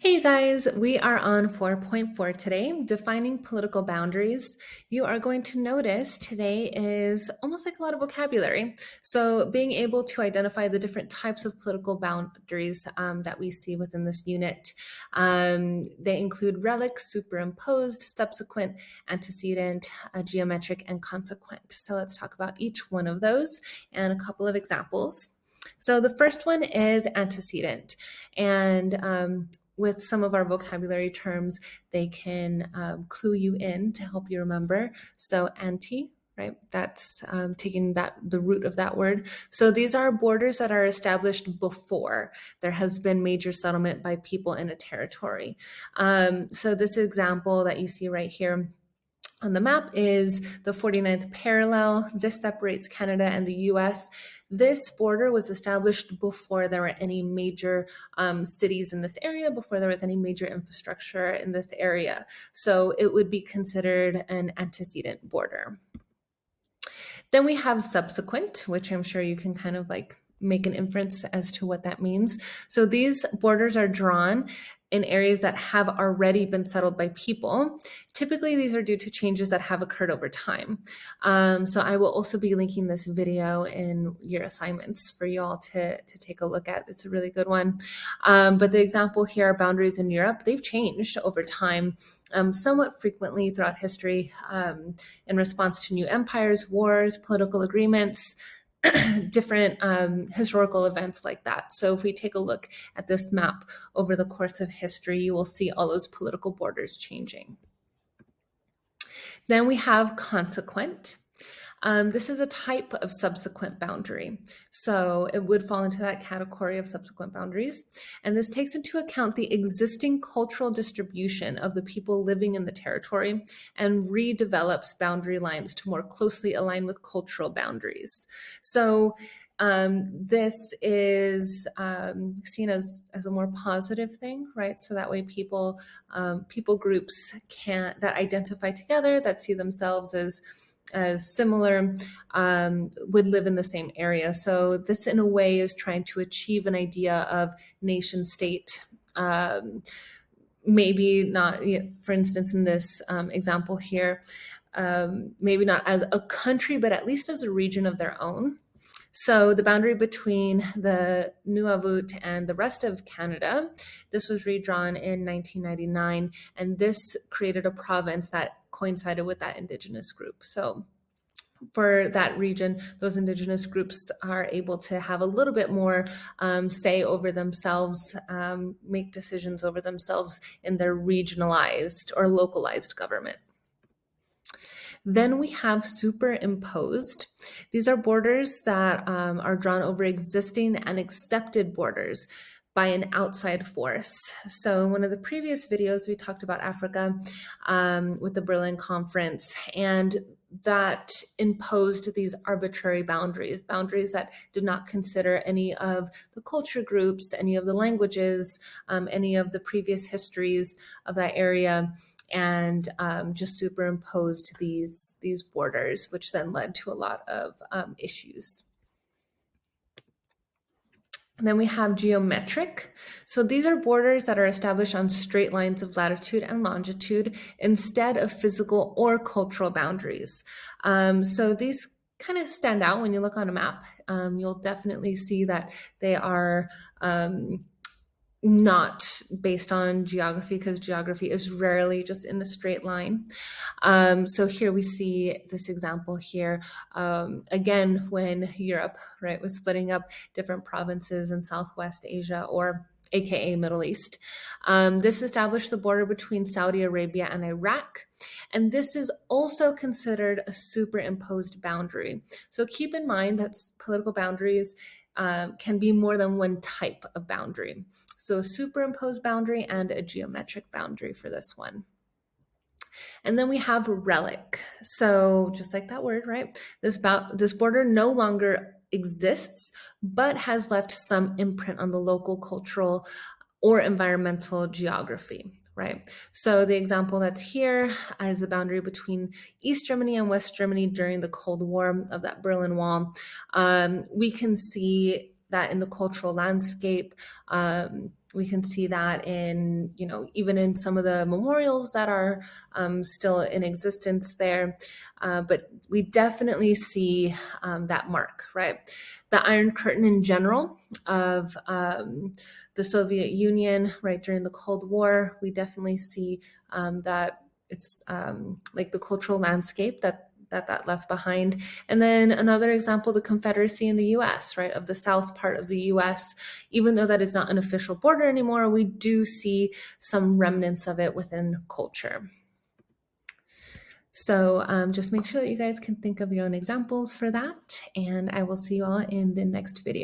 Hey you guys, we are on 4.4 today, defining political boundaries. You are going to notice today is almost like a lot of vocabulary. So being able to identify the different types of political boundaries that we see within this unit. They include relic, superimposed, subsequent, antecedent, geometric, and consequent. So let's talk about each one of those and a couple of examples. So the first one is antecedent. And with some of our vocabulary terms, they can clue you in to help you remember. So ante, right? That's taking the root of that word. So these are borders that are established before there has been major settlement by people in a territory. So this example that you see right here on the map is the 49th parallel. This separates Canada and the US. This border was established before there were any major cities in this area, before there was any major infrastructure in this area. So it would be considered an antecedent border. Then we have subsequent, which I'm sure you can kind of like make an inference as to what that means. So these borders are drawn in areas that have already been settled by people. Typically, these are due to changes that have occurred over time. So I will also be linking this video in your assignments for you all to take a look at. It's a really good one. But the example here, boundaries in Europe, they've changed over time somewhat frequently throughout history in response to new empires, wars, political agreements, different historical events like that. So if we take a look at this map over the course of history, you will see all those political borders changing. Then we have consequent. This is a type of subsequent boundary. So it would fall into that category of subsequent boundaries. And this takes into account the existing cultural distribution of the people living in the territory and redevelops boundary lines to more closely align with cultural boundaries. So this is seen as a more positive thing, right? So that way people groups that identify together, that see themselves as similar, would live in the same area. So this in a way is trying to achieve an idea of nation state. Maybe not, for instance, in this example here, maybe not as a country, but at least as a region of their own. So the boundary between the Nunavut and the rest of Canada, this was redrawn in 1999, and this created a province that coincided with that Indigenous group. So for that region, those Indigenous groups are able to have a little bit more say over themselves, make decisions over themselves in their regionalized or localized government. Then we have superimposed. These are borders that are drawn over existing and accepted borders by an outside force. So in one of the previous videos, we talked about Africa with the Berlin Conference, and that imposed these arbitrary boundaries that did not consider any of the culture groups, any of the languages, any of the previous histories of that area, and just superimposed these borders, which then led to a lot of issues. And then we have geometric. So these are borders that are established on straight lines of latitude and longitude instead of physical or cultural boundaries. So these kind of stand out when you look on a map. You'll definitely see that they are not based on geography, because geography is rarely just in a straight line. So here we see this example here. Again, when Europe, right, was splitting up different provinces in Southwest Asia, or AKA Middle East. This established the border between Saudi Arabia and Iraq. And this is also considered a superimposed boundary. So keep in mind that political boundaries can be more than one type of boundary. So a superimposed boundary and a geometric boundary for this one. And then we have relic. So just like that word, right? This border no longer exists, but has left some imprint on the local cultural or environmental geography, right? So the example that's here is the boundary between East Germany and West Germany during the Cold War of that Berlin Wall. We can see that in the cultural landscape, We can see that in, even in some of the memorials that are still in existence there. But we definitely see that mark, right? The Iron Curtain in general of the Soviet Union, right, during the Cold War, we definitely see that it's like the cultural landscape that left behind. And then another example, the Confederacy in the US, right, of the south part of the US. Even though that is not an official border anymore, we do see some remnants of it within culture. So just make sure that you guys can think of your own examples for that, and I will see you all in the next video.